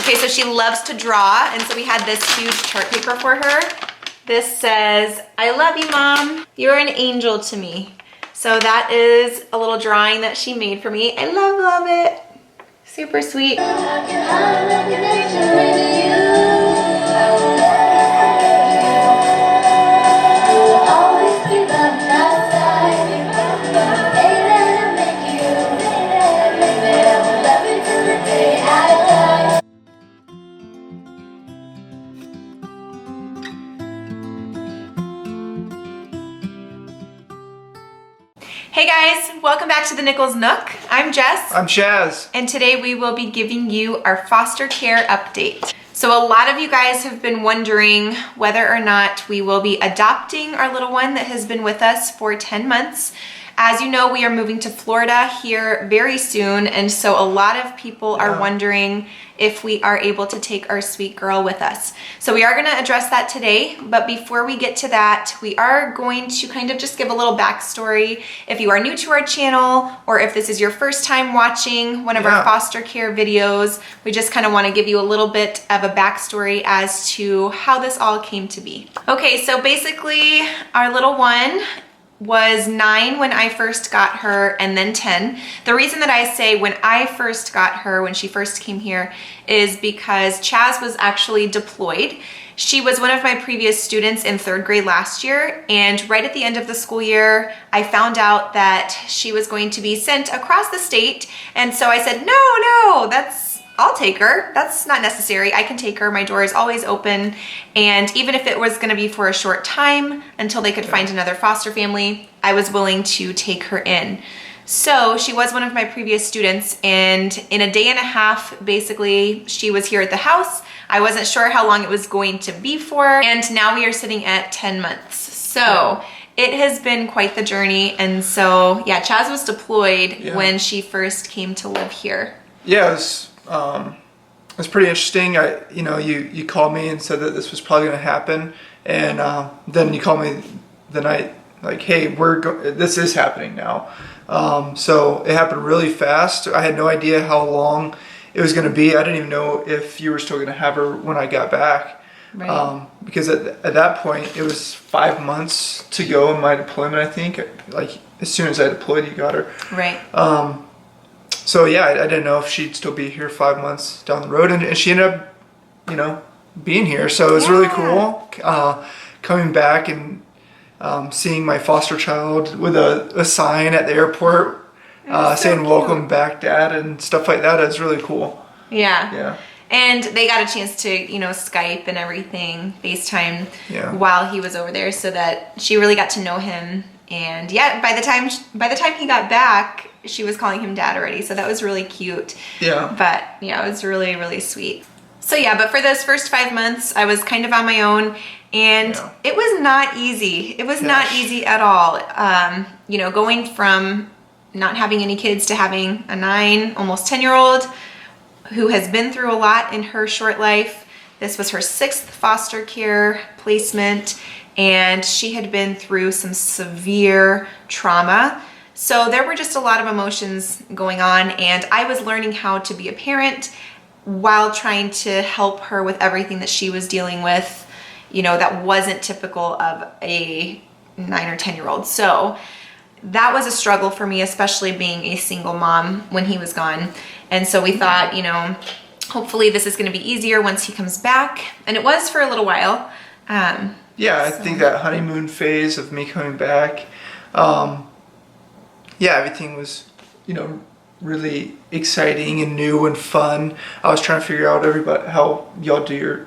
Okay, so she loves to draw, and so we had this huge chart paper for her. This says, "I love you, Mom. You're an angel to me." So that is a little drawing that she made for me. I love it. Super sweet. Hey guys, welcome back to the Nichols Nook. I'm Jess. I'm Chaz. And today we will be giving you our foster care update. So a lot of you guys have been wondering whether or not we will be adopting our little one that has been with us for 10 months. As you know, we are moving to Florida here very soon, and so a lot of people are wondering if we are able to take our sweet girl with us. So we are going to address that today, but before we get to that, we are going to kind of just give a little backstory. If you are new to our channel, or if this is your first time watching one of our foster care videos, we just kind of want to give you a little bit of a backstory as to how this all came to be. Okay, so basically our little one was 9 when I first got her, and then 10. The reason that I say when I first got her, when she first came here, is because Chaz was actually deployed. She was one of my previous students in 3rd grade last year, and right at the end of the school year, I found out that she was going to be sent across the state, and so I said, no, I'll take her. That's not necessary. I can take her. My door is always open. And even if it was going to be for a short time until they could find another foster family, I was willing to take her in. So she was one of my previous students, and in a day and a half, basically, she was here at the house. I wasn't sure how long it was going to be for, and now we are sitting at 10 months. So it has been quite the journey. And so, yeah, Chaz was deployed when she first came to live here. Yeah, it was pretty interesting. You called me and said that this was probably going to happen, and then you called me the night like, hey, this is happening now. So it happened really fast. I had no idea how long it was going to be. I didn't even know if you were still going to have her when I got back. Right. Because at that point it was 5 months to go in my deployment. I think like as soon as I deployed, you got her. Right. So yeah, I didn't know if she'd still be here 5 months down the road, and she ended up, being here. So it was really cool coming back and seeing my foster child with a sign at the airport saying "Welcome back, Dad" and stuff like that. It's really cool. Yeah. Yeah. And they got a chance to, Skype and everything, FaceTime while he was over there, so that she really got to know him. And yeah, by the time he got back, she was calling him Dad already, so that was really cute. Yeah. But yeah, it was really, really sweet. So yeah, but for those first 5 months, I was kind of on my own, and it was not easy. It was not easy at all. Going from not having any kids to having a 9, almost 10-year-old who has been through a lot in her short life. This was her 6th foster care placement, and she had been through some severe trauma. So there were just a lot of emotions going on, and I was learning how to be a parent while trying to help her with everything that she was dealing with, that wasn't typical of a 9 or 10-year-old. So that was a struggle for me, especially being a single mom when he was gone. And so we thought, hopefully this is going to be easier once he comes back. And it was for a little while. I think that honeymoon phase of me coming back, everything was, really exciting and new and fun. I was trying to figure out how y'all do your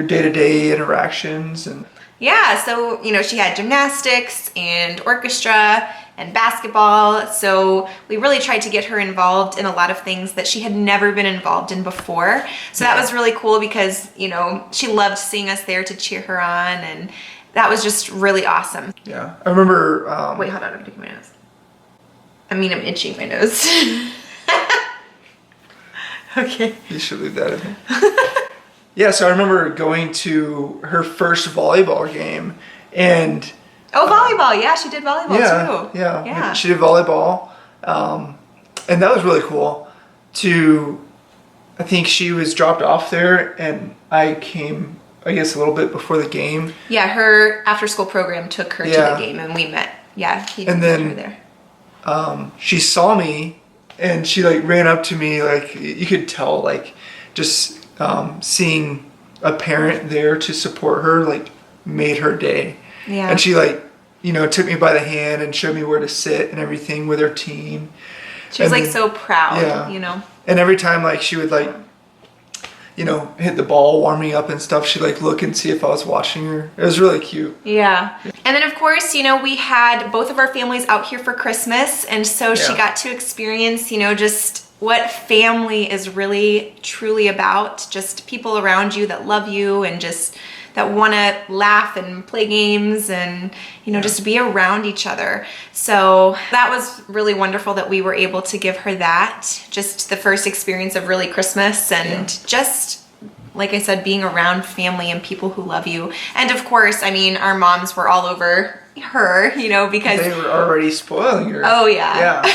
day-to-day interactions. And yeah, so, she had gymnastics and orchestra and basketball. So we really tried to get her involved in a lot of things that she had never been involved in before. So that was really cool because, she loved seeing us there to cheer her on, and that was just really awesome. Yeah, I remember... Wait, hold on, I'm picking my nose. I'm itching my nose. Okay. You should leave that in there. Yeah, so I remember going to her first volleyball game, and... Oh, volleyball. Yeah, she did volleyball too. Yeah, she did volleyball. And that was really cool to I think she was dropped off there, and I came, I guess, a little bit before the game. Yeah, her after-school program took her to the game, and we met. Yeah, he didn't meet her there. She saw me, and she like ran up to me, like you could tell, like just seeing a parent there to support her, like made her day. Yeah. And she like, you know, took me by the hand and showed me where to sit and everything with her team. She was like so proud, you know. And every time like she would like, you know, hit the ball warming up and stuff, she'd like look and see if I was watching her. It was really cute. Yeah. And then of course, you know, we had both of our families out here for Christmas, and so she got to experience, you know, just what family is really truly about. Just people around you that love you and just that want to laugh and play games and, you know, just be around each other. So that was really wonderful that we were able to give her that. Just the first experience of really Christmas, and just, like I said, being around family and people who love you. And of course, I mean, our moms were all over her, you know, because they were already spoiling her. Oh yeah. Yeah.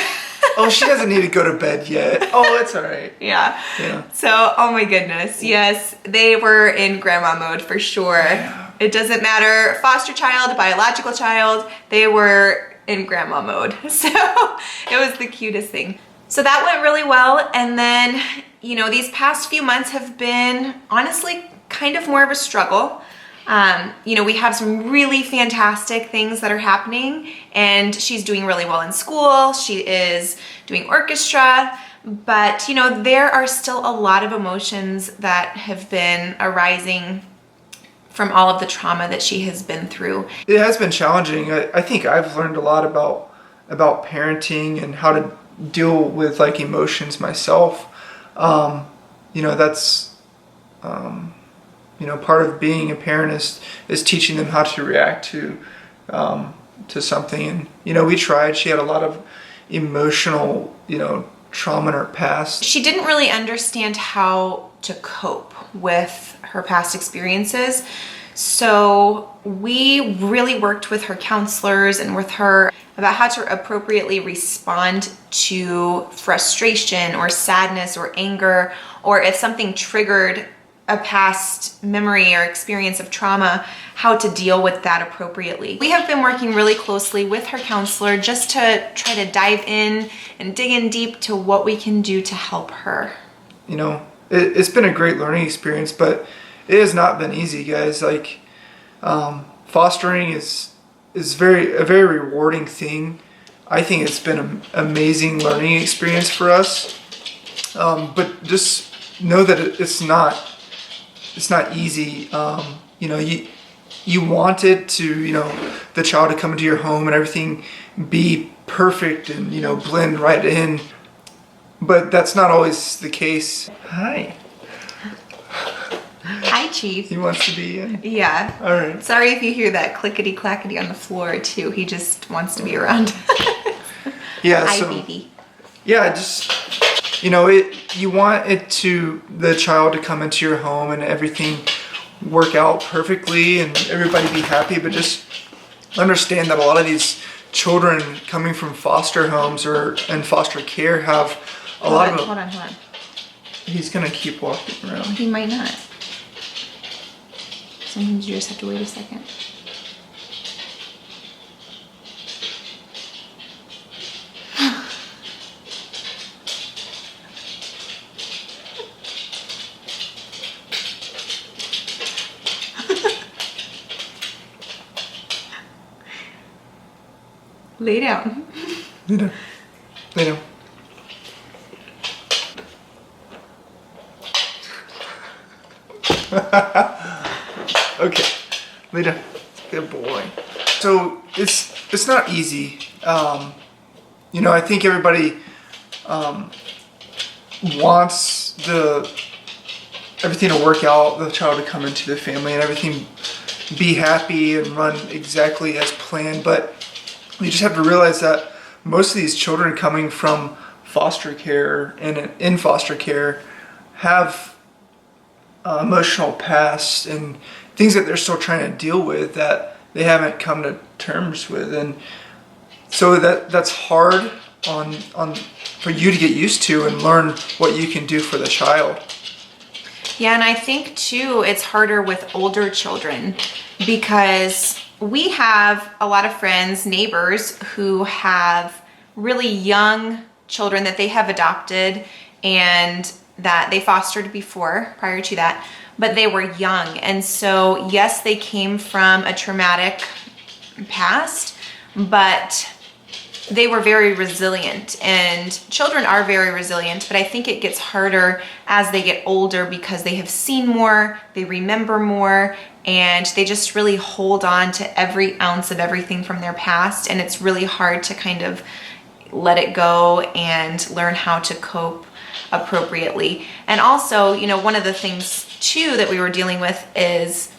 Oh, she doesn't need to go to bed yet. Oh, it's all right. Yeah. So, oh my goodness. Yes, they were in grandma mode for sure. Yeah. It doesn't matter, foster child, biological child, they were in grandma mode. So it was the cutest thing. So that went really well. And then, you know, these past few months have been honestly kind of more of a struggle. You know, we have some really fantastic things that are happening, and she's doing really well in school. She is doing orchestra, but you know, there are still a lot of emotions that have been arising from all of the trauma that she has been through. It has been challenging. I think I've learned a lot about parenting and how to deal with like emotions myself. You know, that's you know, part of being a parent is teaching them how to react to something. And you know, we tried. She had a lot of emotional, you know, trauma in her past. She didn't really understand how to cope with her past experiences. So we really worked with her counselors and with her about how to appropriately respond to frustration or sadness or anger, or if something triggered a past memory or experience of trauma, how to deal with that appropriately. We have been working really closely with her counselor just to try to dive in and dig in deep to what we can do to help her. You know, it's been a great learning experience, but it has not been easy, guys. Like, fostering is a very rewarding thing. I think it's been an amazing learning experience for us. But just know that it's not easy. You know, you want it to, you know, the child to come into your home and everything be perfect and, you know, blend right in. But that's not always the case. Hi. Hi, Chief. He wants to be in? Yeah. All right. Sorry if you hear that clickety-clackety on the floor, too. He just wants to be around. Yeah, Hi, so, baby. Yeah, just, you know, you want the child to come into your home and everything work out perfectly and everybody be happy, but just understand that a lot of these children coming from foster homes or in foster care have a lot of... Hold on. He's gonna keep walking around. He might not. Sometimes you just have to wait a second. Lay down. Lay down. Okay, lay down. Good boy. So it's not easy. You know, I think everybody wants everything to work out, the child to come into the family and everything be happy and run exactly as planned, but you just have to realize that most of these children coming from foster care and in foster care have emotional past and things that they're still trying to deal with that they haven't come to terms with, and so that's hard. on for you to get used to and learn what you can do for the child. Yeah, and I think too, it's harder with older children because we have a lot of friends, neighbors who have really young children that they have adopted and that they fostered before, prior to that, but they were young. And so, yes, they came from a traumatic past, but they were very resilient, and children are very resilient, but I think it gets harder as they get older because they have seen more, they remember more, and they just really hold on to every ounce of everything from their past, and it's really hard to kind of let it go and learn how to cope appropriately. And also, you know, one of the things too that we were dealing with is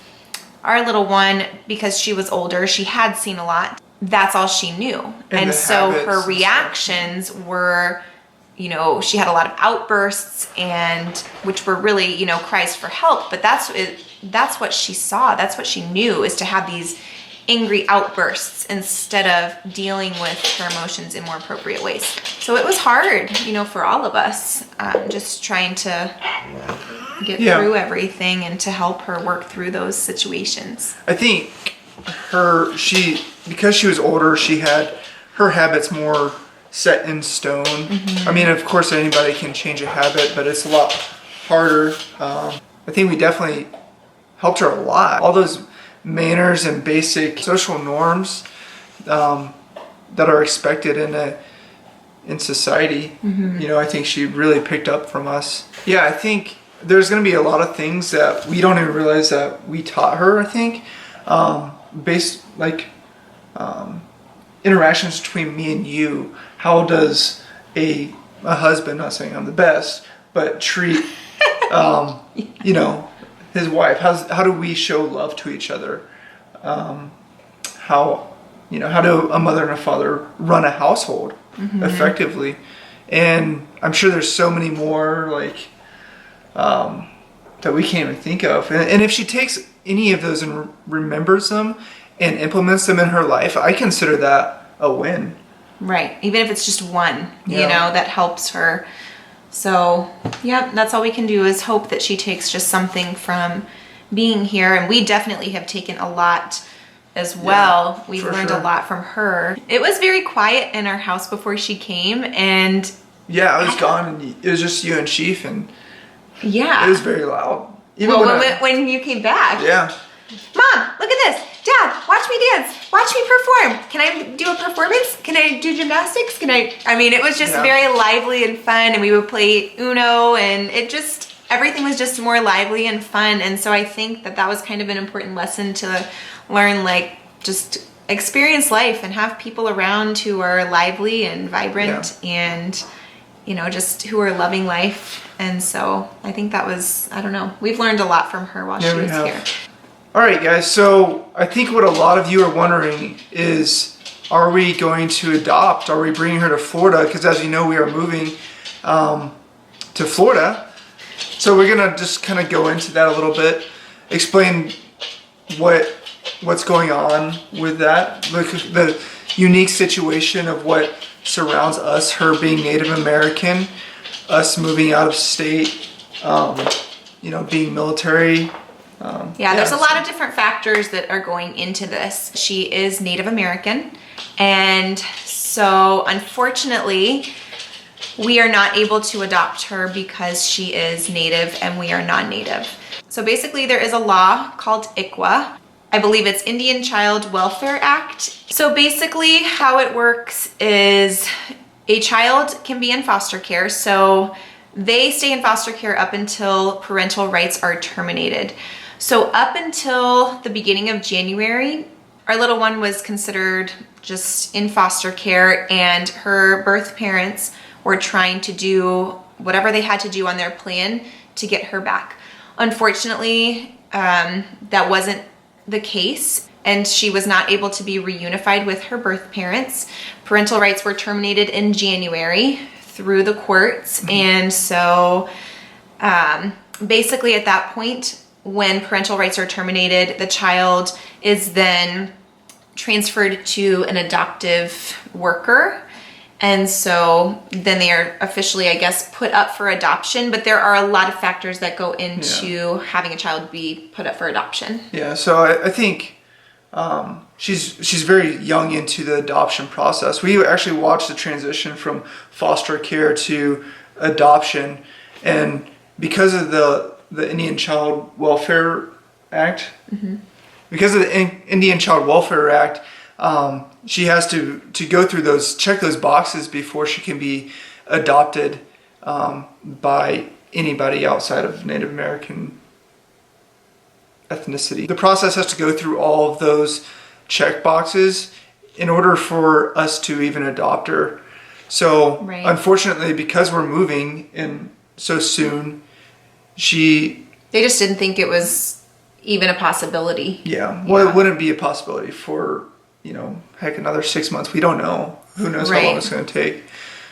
our little one, because she was older, she had seen a lot. That's all she knew. And so her reactions were, you know, she had a lot of outbursts, and which were really, you know, cries for help. But that's what she saw. That's what she knew, is to have these angry outbursts instead of dealing with her emotions in more appropriate ways. So it was hard, you know, for all of us, just trying to get through everything and to help her work through those situations. I think because she was older, she had her habits more set in stone. I mean, of course, anybody can change a habit, but it's a lot harder. I think we definitely helped her a lot. All those manners and basic social norms that are expected in society, you know, I think she really picked up from us. Yeah, I think there's going to be a lot of things that we don't even realize that we taught her, I think. Based like interactions between me and you. How does a husband, not saying I'm the best, but treat you know, his wife? How do we show love to each other? How do a mother and a father run a household effectively? And I'm sure there's so many more like that we can't even think of. And if she takes any of those and remembers them and implements them in her life, I consider that a win. Right. Even if it's just one, you know, that helps her. So, yeah, that's all we can do is hope that she takes just something from being here. And we definitely have taken a lot as well. Yeah, We've learned a lot from her. It was very quiet in our house before she came. And yeah, I was gone, and it was just you and Chief, and yeah, it was very loud. Even when you came back. Yeah. Mom, look at this. Dad, watch me dance. Watch me perform. Can I do a performance? Can I do gymnastics? I mean, it was just very lively and fun, and we would play Uno, and everything was just more lively and fun. And so I think that was kind of an important lesson to learn, like, just experience life and have people around who are lively and vibrant and, you know, just who are loving life. And so I think that was, I don't know, we've learned a lot from her while she was here. All right, guys. So I think what a lot of you are wondering is, are we going to adopt? Are we bringing her to Florida? Because as you know, we are moving to Florida. So we're going to just kind of go into that a little bit, explain what's going on with that, the unique situation of what surrounds us, her being Native American, us moving out of state, you know, being military. There's a lot of different factors that are going into this. She is Native American, and so unfortunately we are not able to adopt her because she is Native and we are non-Native. So basically there is a law called ICWA. I believe it's Indian Child Welfare Act. So basically how it works is a child can be in foster care. So they stay in foster care up until parental rights are terminated. So up until the beginning of January, our little one was considered just in foster care, and her birth parents were trying to do whatever they had to do on their plan to get her back. Unfortunately, that wasn't the case, and she was not able to be reunified with her birth parents. Parental rights were terminated in January through the courts, and so basically at that point, when parental rights are terminated, the child is then transferred to an adoptive worker, And so then they are officially, I guess, put up for adoption. But there are a lot of factors that go into having a child be put up for adoption. Yeah, so I think she's very young into the adoption process. We actually watched the transition from foster care to adoption, and because of the Indian Child Welfare Act, because of the Indian Child Welfare Act, she has to go through check those boxes before she can be adopted by anybody outside of Native American ethnicity. The process has to go through all of those check boxes in order for us to even adopt her. So unfortunately, because we're moving in so soon, they just didn't think it was even a possibility. Yeah. Well, it wouldn't be a possibility for, heck, another 6 months. We don't know. Who knows how long it's going to take.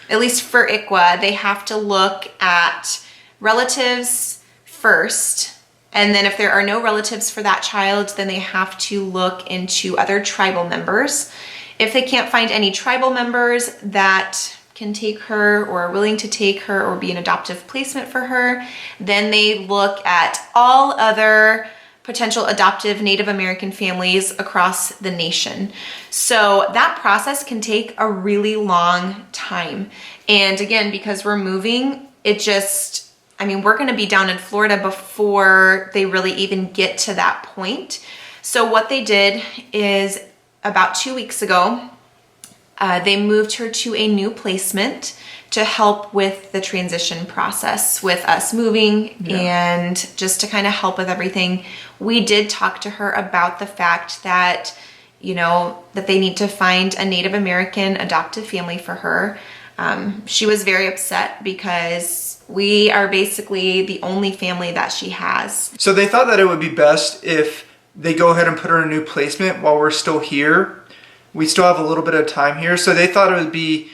At least for ICWA, they have to look at relatives first. And then if there are no relatives for that child, then they have to look into other tribal members. If they can't find any tribal members that can take her or are willing to take her or be an adoptive placement for her, then they look at all other potential adoptive Native American families across the nation. So that process can take a really long time. And again, because we're moving, we're going to be down in Florida before they really even get to that point. So what they did is about 2 weeks ago, they moved her to a new placement to help with the transition process with us moving and just to kind of help with everything. We did talk to her about the fact that, that they need to find a Native American adoptive family for her. She was very upset because we are basically the only family that she has. So they thought that it would be best if they go ahead and put her in a new placement while we're still here. We still have a little bit of time here. So they thought it would be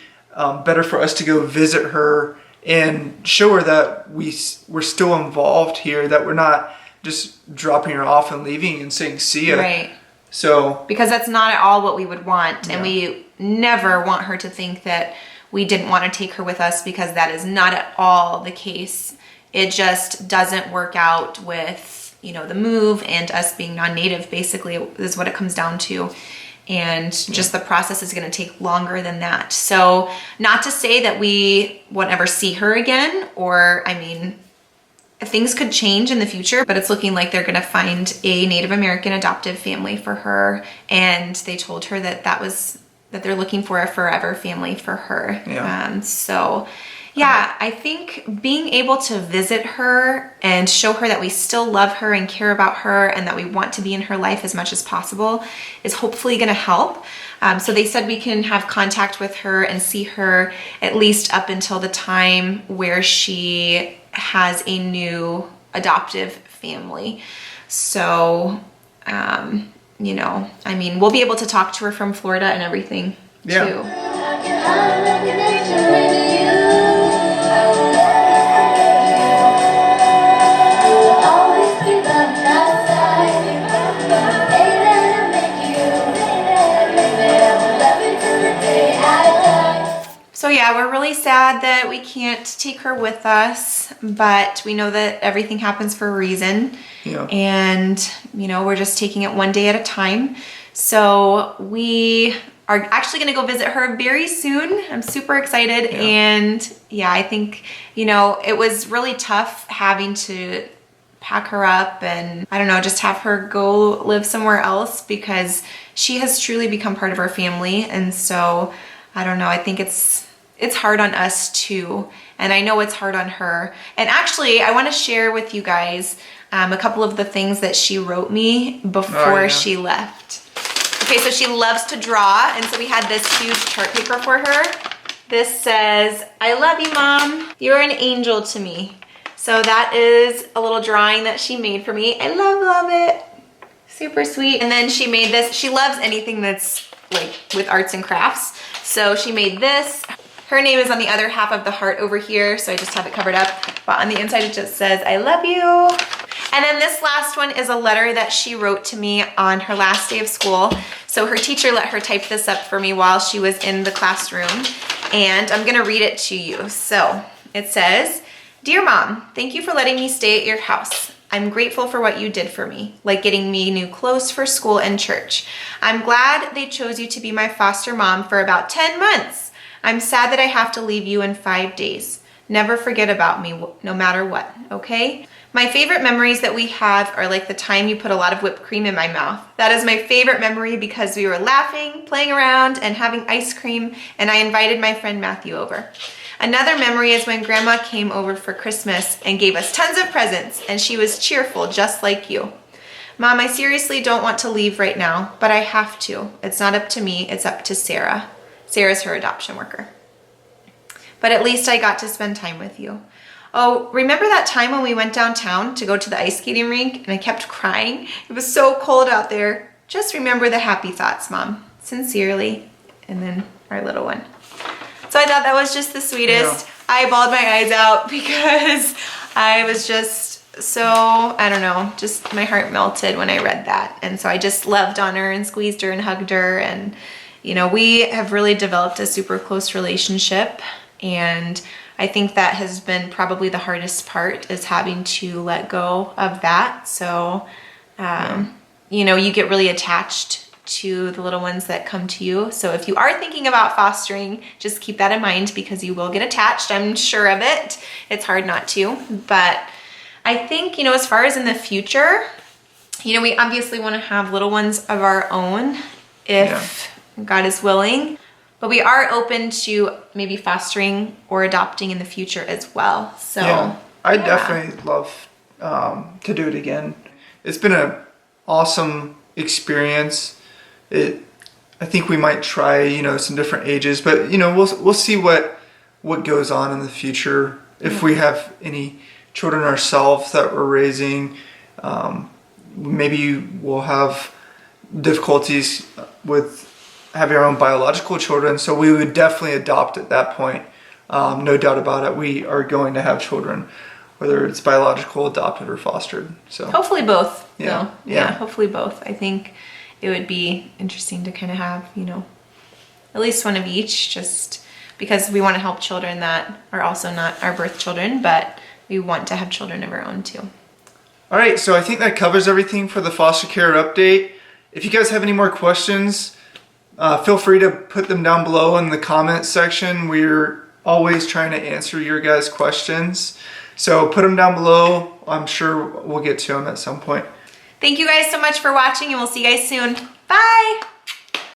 better for us to go visit her and show her that we're still involved here, that we're not just dropping her off and leaving and saying see ya. Right. So because that's not at all what we would want. And we never want her to think that we didn't want to take her with us, because that is not at all the case. It just doesn't work out with, the move and us being non-native, basically, is what it comes down to. And just the process is going to take longer than that. So not to say that we won't ever see her again, or, things could change in the future, but it's looking like they're going to find a Native American adoptive family for her. And they told her that that they're looking for a forever family for her. I think being able to visit her and show her that we still love her and care about her and that we want to be in her life as much as possible is hopefully going to help. So they said we can have contact with her and see her at least up until the time where she has a new adoptive family. So, we'll be able to talk to her from Florida and everything too. So we're really sad that we can't take her with us, but we know that everything happens for a reason. Yeah. And, we're just taking it one day at a time. So we are actually going to go visit her very soon. I'm super excited. Yeah. And I think, it was really tough having to pack her up and, just have her go live somewhere else, because she has truly become part of our family. And so, I think it's hard on us too. And I know it's hard on her. And actually, I want to share with you guys a couple of the things that she wrote me before she left. Okay, so she loves to draw. And so we had this huge chart paper for her. This says, "I love you, Mom. You're an angel to me." So that is a little drawing that she made for me. I love it. Super sweet. And then she made this. She loves anything that's like with arts and crafts. So she made this. Her name is on the other half of the heart over here, so I just have it covered up. But on the inside, it just says, "I love you." And then this last one is a letter that she wrote to me on her last day of school. So her teacher let her type this up for me while she was in the classroom. and I'm gonna read it to you. So it says, "Dear Mom, thank you for letting me stay at your house. I'm grateful for what you did for me, like getting me new clothes for school and church. I'm glad they chose you to be my foster mom for about 10 months. I'm sad that I have to leave you in 5 days. Never forget about me, no matter what, okay? My favorite memories that we have are like the time you put a lot of whipped cream in my mouth. That is my favorite memory because we were laughing, playing around, and having ice cream, and I invited my friend Matthew over. Another memory is when Grandma came over for Christmas and gave us tons of presents, and she was cheerful just like you. Mom, I seriously don't want to leave right now, but I have to. It's not up to me, it's up to Sarah. Sarah's her adoption worker. But at least I got to spend time with you. Oh, remember that time when we went downtown to go to the ice skating rink and I kept crying? It was so cold out there. Just remember the happy thoughts, Mom. Sincerely." And then our little one. So I thought that was just the sweetest. Yeah. I bawled my eyes out because I was just so, I don't know, just my heart melted when I read that. And so I just loved on her and squeezed her and hugged her. And, you know, we have really developed a super close relationship. And I think that has been probably the hardest part, is having to let go of that. So, you know, you get really attached to the little ones that come to you. So if you are thinking about fostering, just keep that in mind because you will get attached. I'm sure of it. It's hard not to. But I think, you know, as far as in the future, you know, we obviously want to have little ones of our own if God is willing. But we are open to maybe fostering or adopting in the future as well. So yeah, I definitely love to do it again. It's been an awesome experience. I think we might try, you know, some different ages, but you know, we'll see what goes on in the future. If we have any children ourselves that we're raising, maybe we'll have difficulties with having our own biological children, so we would definitely adopt at that point. No doubt about it. We are going to have children, whether it's biological, adopted, or fostered. So hopefully both. Yeah. Yeah, hopefully both. I think it would be interesting to kind of have, you know, at least one of each, just because we want to help children that are also not our birth children, but we want to have children of our own too. All right, so I think that covers everything for the foster care update. If you guys have any more questions, feel free to put them down below in the comments section. We're always trying to answer your guys' questions. So put them down below. I'm sure we'll get to them at some point. Thank you guys so much for watching, and we'll see you guys soon. Bye!